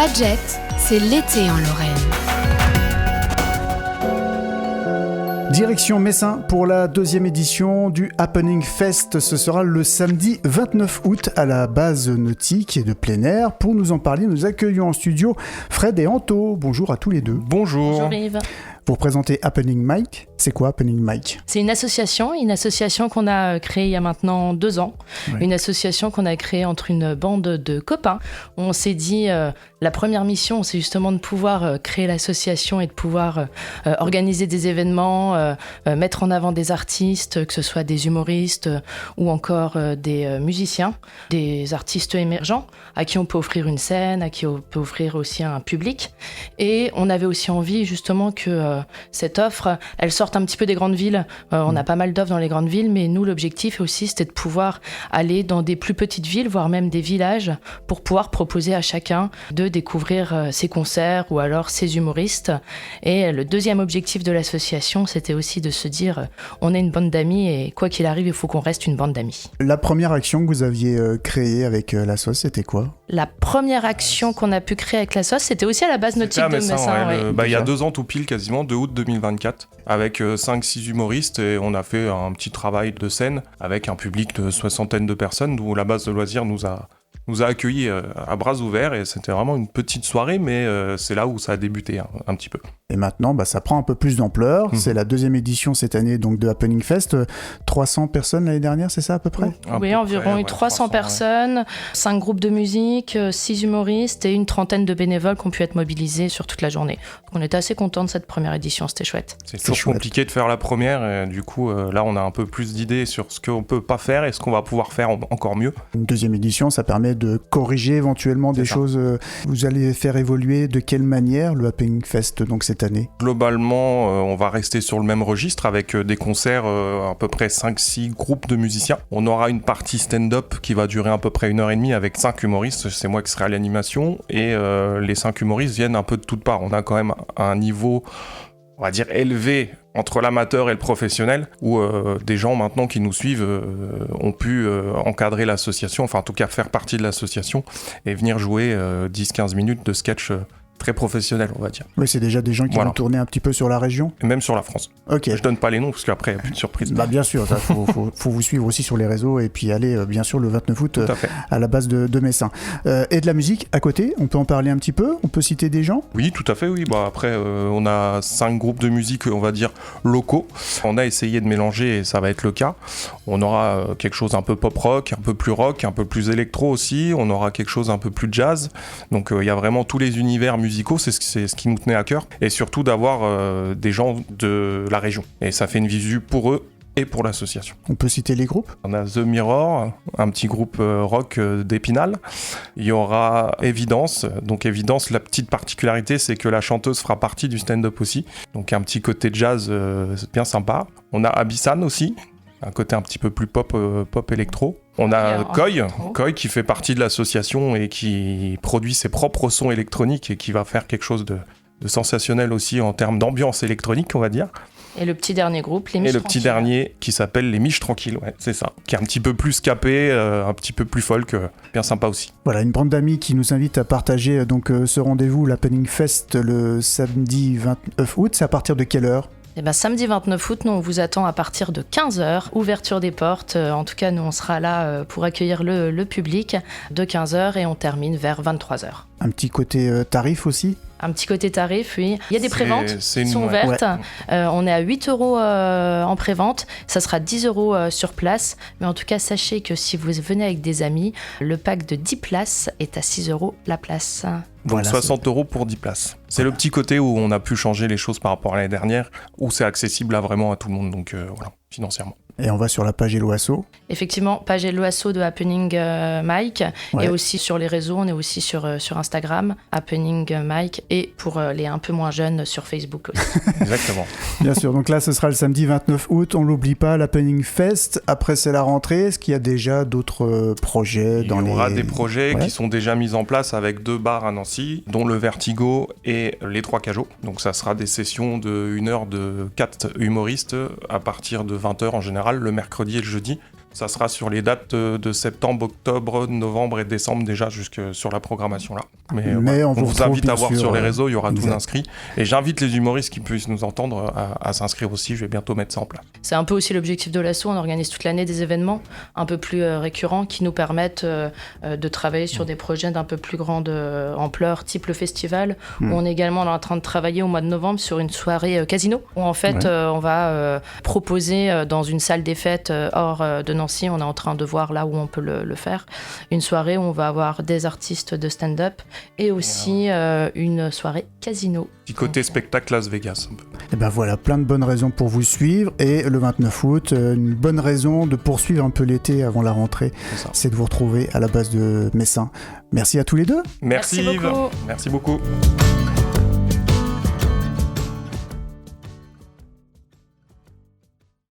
Fadjet, c'est l'été en Lorraine. Direction Messin pour la 2e édition du Happening Fest. Ce sera le samedi 29 août à la base nautique et de plein air. Pour nous en parler, nous accueillons en studio Fred et Anto. Bonjour à tous les deux. Bonjour. Bonjour Yves. Pour présenter Happening Mike, c'est quoi Happening Mike ? C'est une association qu'on a créée il y a maintenant 2 ans. Ouais. Une association qu'on a créée entre une bande de copains. On s'est dit, la première mission, c'est justement de pouvoir créer l'association et de pouvoir organiser des événements, mettre en avant des artistes, que ce soit des humoristes ou encore des musiciens, des artistes émergents à qui on peut offrir une scène, à qui on peut offrir aussi un public. Et on avait aussi envie justement que cette offre, elle sorte un petit peu des grandes villes. On a pas mal d'offres dans les grandes villes, mais nous, l'objectif aussi, c'était de pouvoir aller dans des plus petites villes, voire même des villages, pour pouvoir proposer à chacun de découvrir ses concerts ou alors ses humoristes. Et le deuxième objectif de l'association, c'était aussi de se dire, on est une bande d'amis et quoi qu'il arrive, il faut qu'on reste une bande d'amis. La première action que vous aviez créée avec la sauce, c'était quoi ? La première action qu'on a pu créer avec la sauce, c'était aussi à la base nautique de Messin. Il y a 2 ans tout pile quasiment, 2 août 2024, avec 5-6 humoristes et on a fait un petit travail de scène avec un public de 60 de personnes d'où la base de loisirs nous a accueillis à bras ouverts et c'était vraiment une petite soirée, mais c'est là où ça a débuté un petit peu. Et maintenant, ça prend un peu plus d'ampleur. C'est la 2e édition cette année donc, de Happening Fest. 300 personnes l'année dernière, c'est ça à peu près ? Oui, environ 300 personnes, 5 groupes de musique, 6 humoristes et une trentaine de bénévoles qui ont pu être mobilisés sur toute la journée. Donc, on était assez contents de cette première édition, c'était chouette. C'est toujours compliqué de faire la première et du coup, là, on a un peu plus d'idées sur ce qu'on peut pas faire et ce qu'on va pouvoir faire encore mieux. Une 2e édition, ça permet de corriger éventuellement des choses. Vous allez faire évoluer de quelle manière le Happening Fest donc cette année ? Globalement, on va rester sur le même registre avec des concerts, à peu près 5-6 groupes de musiciens. On aura une partie stand-up qui va durer à peu près 1h30 avec 5 humoristes. C'est moi qui serai à l'animation et les 5 humoristes viennent un peu de toutes parts. On a quand même un niveau, on va dire, élevé entre l'amateur et le professionnel, où des gens maintenant qui nous suivent ont pu encadrer l'association, enfin en tout cas faire partie de l'association et venir jouer 10-15 minutes de sketch très professionnel, on va dire. Oui, c'est déjà des gens qui vont tourner un petit peu sur la région ? Et même sur la France. Ok. Je donne pas les noms parce qu'après il n'y a plus de surprise. Bien sûr, faut vous suivre aussi sur les réseaux et puis aller bien sûr le 29 août à la base de Messin. Et de la musique à côté, on peut en parler un petit peu ? On peut citer des gens ? Oui, tout à fait, oui. Après, on a 5 groupes de musique, on va dire, locaux. On a essayé de mélanger et ça va être le cas. On aura quelque chose un peu pop-rock, un peu plus rock, un peu plus électro aussi. On aura quelque chose un peu plus jazz. Donc il y a vraiment tous les univers musicaux, c'est ce qui nous tenait à cœur. Et surtout d'avoir des gens de la région. Et ça fait une visu pour eux et pour l'association. On peut citer les groupes ? On a The Mirror, un petit groupe rock d'Épinal. Il y aura Évidence. Donc Évidence, la petite particularité, c'est que la chanteuse fera partie du stand-up aussi. Donc un petit côté jazz bien sympa. On a Abyssan aussi, un côté un petit peu plus pop électro. On a Koi qui fait partie de l'association et qui produit ses propres sons électroniques et qui va faire quelque chose de sensationnel aussi en termes d'ambiance électronique, on va dire. Et le petit dernier groupe, les Miches Tranquilles. Et le petit dernier qui s'appelle les Miches Tranquilles, ouais, c'est ça. Qui est un petit peu plus scapé, un petit peu plus folk, bien sympa aussi. Voilà, une bande d'amis qui nous invite à partager donc ce rendez-vous, l'Happening Fest, le samedi 29 août. C'est à partir de quelle heure ? Samedi 29 août, nous on vous attend à partir de 15h, ouverture des portes. En tout cas, nous on sera là pour accueillir le public de 15h et on termine vers 23h. Un petit côté tarif aussi ? Un petit côté tarif, oui. Il y a des préventes qui sont ouvertes. Ouais. On est à 8 € en prévente. Ça sera 10 € sur place. Mais en tout cas, sachez que si vous venez avec des amis, le pack de 10 places est à 6 € la place. Donc 60 € pour 10 places. C'est le petit côté où on a pu changer les choses par rapport à l'année dernière, où c'est accessible vraiment à tout le monde, donc financièrement. Et on va sur la page Hello Asso. Effectivement, page Hello Asso de Happening Mike. Ouais. Et aussi sur les réseaux, on est aussi sur Instagram, Happening Mike. Et pour les un peu moins jeunes, sur Facebook aussi. Exactement. Bien sûr, donc là, ce sera le samedi 29 août. On ne l'oublie pas, l'Happening Fest. Après, c'est la rentrée. Est-ce qu'il y a déjà d'autres projets Il y aura des projets qui sont déjà mis en place avec 2 bars à Nancy, dont le Vertigo et les 3 Cajots. Donc ça sera des sessions de 1 heure de 4 humoristes à partir de 20h en général, le mercredi et le jeudi. Ça sera sur les dates de septembre, octobre, novembre et décembre déjà jusque sur la programmation là. Mais on on vous invite à voir sur les réseaux, il y aura exact. tout inscrit. Et j'invite les humoristes qui puissent nous entendre à s'inscrire aussi, je vais bientôt mettre ça en place. C'est un peu aussi l'objectif de l'asso, on organise toute l'année des événements un peu plus récurrents qui nous permettent de travailler sur des projets d'un peu plus grande ampleur, type le festival, où on est également en train de travailler au mois de novembre sur une soirée casino, où en fait on va proposer dans une salle des fêtes hors de Nancy, on est en train de voir là où on peut le faire, une soirée où on va avoir des artistes de stand-up et aussi une soirée casino. Petit côté spectacle Las Vegas. Et ben voilà, plein de bonnes raisons pour vous suivre. Et le 29 août, une bonne raison de poursuivre un peu l'été avant la rentrée, c'est de vous retrouver à la base de Messin. Merci à tous les deux. Merci Yves. beaucoup. Merci beaucoup.